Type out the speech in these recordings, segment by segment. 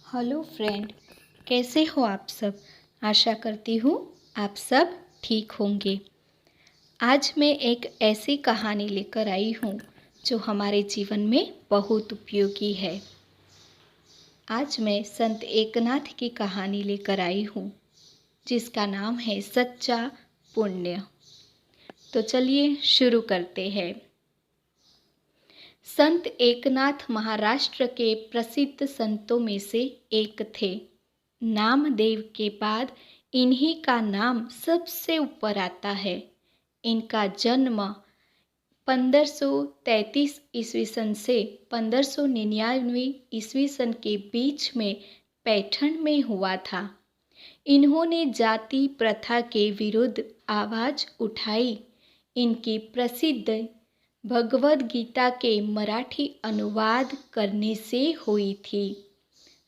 Hello friend, कैसे हो आप सब। आशा करती हूँ आप सब ठीक होंगे। आज मैं एक ऐसी कहानी लेकर आई हूँ जो हमारे जीवन में बहुत उपयोगी है। आज मैं संत एकनाथ की कहानी लेकर आई हूँ जिसका नाम है सच्चा पुण्य। तो चलिए शुरू करते हैं। संत एकनाथ महाराष्ट्र के प्रसिद्ध संतों में से एक थे। नामदेव के बाद इन्हीं का नाम सबसे ऊपर आता है। इनका जन्म 1533 ईस्वी सन से 1599 ईस्वी सन के बीच में पैठण में हुआ था। इन्होंने जाति प्रथा के विरुद्ध आवाज उठाई। इनकी प्रसिद्ध भगवद गीता के मराठी अनुवाद करने से हुई थी।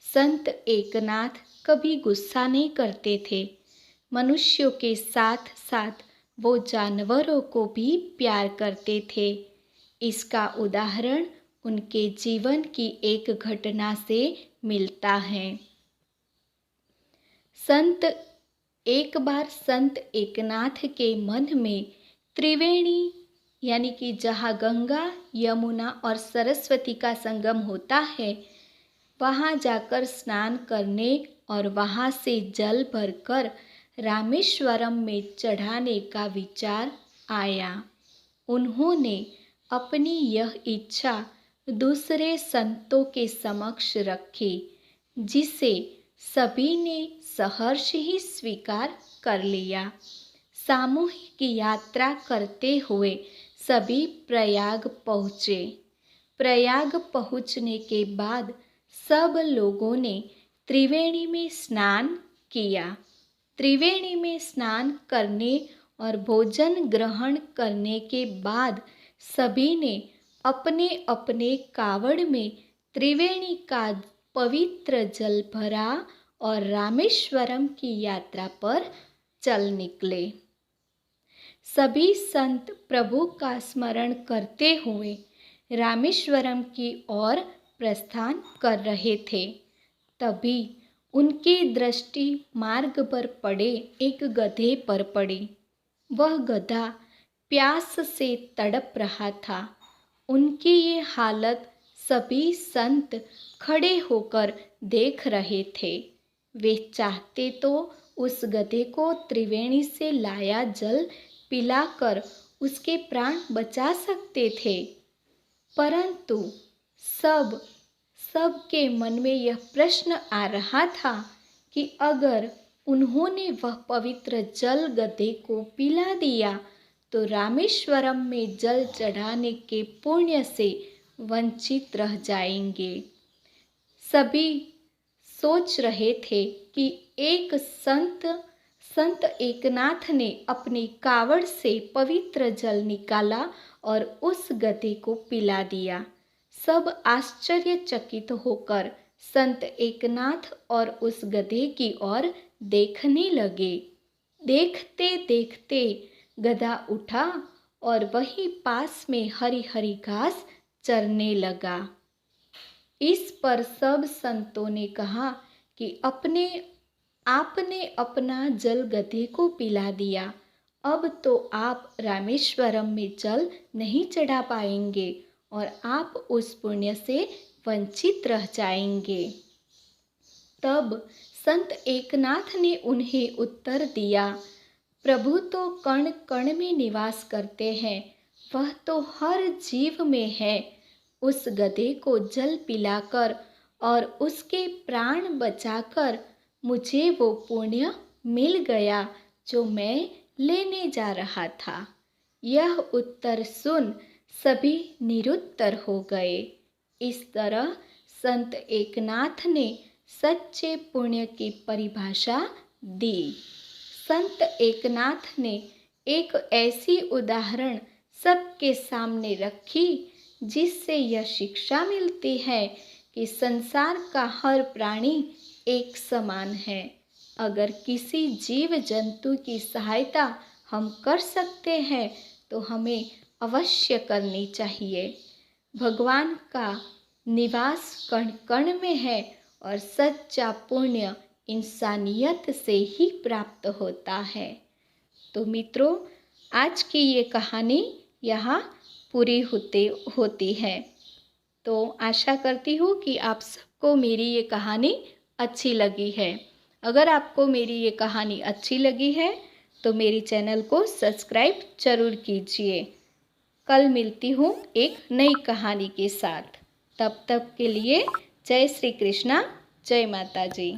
संत एकनाथ कभी गुस्सा नहीं करते थे। मनुष्यों के साथ साथ वो जानवरों को भी प्यार करते थे। इसका उदाहरण उनके जीवन की एक घटना से मिलता है। एक बार संत एकनाथ के मन में त्रिवेणी यानी कि जहाँ गंगा, यमुना और सरस्वती का संगम होता है, वहाँ जाकर स्नान करने और वहाँ से जल भरकर रामेश्वरम में चढ़ाने का विचार आया। उन्होंने अपनी यह इच्छा दूसरे संतों के समक्ष रखी, जिसे सभी ने सहर्ष ही स्वीकार कर लिया। सामूहिक यात्रा करते हुए सभी प्रयाग पहुँचे। प्रयाग पहुँचने के बाद सब लोगों ने त्रिवेणी में स्नान किया। त्रिवेणी में स्नान करने और भोजन ग्रहण करने के बाद सभी ने अपने अपने कावड़ में त्रिवेणी का पवित्र जल भरा और रामेश्वरम की यात्रा पर चल निकले। सभी संत प्रभु का स्मरण करते हुए रामेश्वरम की ओर प्रस्थान कर रहे थे। तभी उनकी दृष्टि मार्ग पर पड़े एक गधे पर पड़ी। वह गधा प्यास से तड़प रहा था। उनकी ये हालत सभी संत खड़े होकर देख रहे थे। वे चाहते तो उस गधे को त्रिवेणी से लाया जल पिलाकर उसके प्राण बचा सकते थे, परंतु सबके मन में यह प्रश्न आ रहा था कि अगर उन्होंने वह पवित्र जल गधे को पिला दिया तो रामेश्वरम में जल चढ़ाने के पुण्य से वंचित रह जाएंगे। सभी सोच रहे थे कि एक संत एकनाथ ने अपनी कावड़ से पवित्र जल निकाला और उस गधे को पिला दिया। सब आश्चर्यचकित होकर संत एकनाथ और उस गधे की ओर देखने लगे। देखते देखते गधा उठा और वहीं पास में हरी हरी घास चरने लगा। इस पर सब संतों ने कहा कि आपने अपना जल गधे को पिला दिया, अब तो आप रामेश्वरम में जल नहीं चढ़ा पाएंगे और आप उस पुण्य से वंचित रह जाएंगे। तब संत एकनाथ ने उन्हें उत्तर दिया, प्रभु तो कण कण में निवास करते हैं, वह तो हर जीव में है। उस गधे को जल पिलाकर और उसके प्राण बचाकर मुझे वो पुण्य मिल गया जो मैं लेने जा रहा था। यह उत्तर सुन सभी निरुत्तर हो गए। इस तरह संत एकनाथ ने सच्चे पुण्य की परिभाषा दी। संत एकनाथ ने एक ऐसी उदाहरण सबके सामने रखी जिससे यह शिक्षा मिलती है कि संसार का हर प्राणी एक समान है। अगर किसी जीव जंतु की सहायता हम कर सकते हैं तो हमें अवश्य करनी चाहिए। भगवान का निवास कण कण में है और सच्चा पुण्य इंसानियत से ही प्राप्त होता है। तो मित्रों, आज की ये कहानी यहाँ पूरी होती है। तो आशा करती हूँ कि आप सबको मेरी ये कहानी अच्छी लगी है। अगर आपको मेरी ये कहानी अच्छी लगी है तो मेरी चैनल को सब्सक्राइब जरूर कीजिए। कल मिलती हूँ एक नई कहानी के साथ। तब तक के लिए जय श्री कृष्णा, जय माता जी।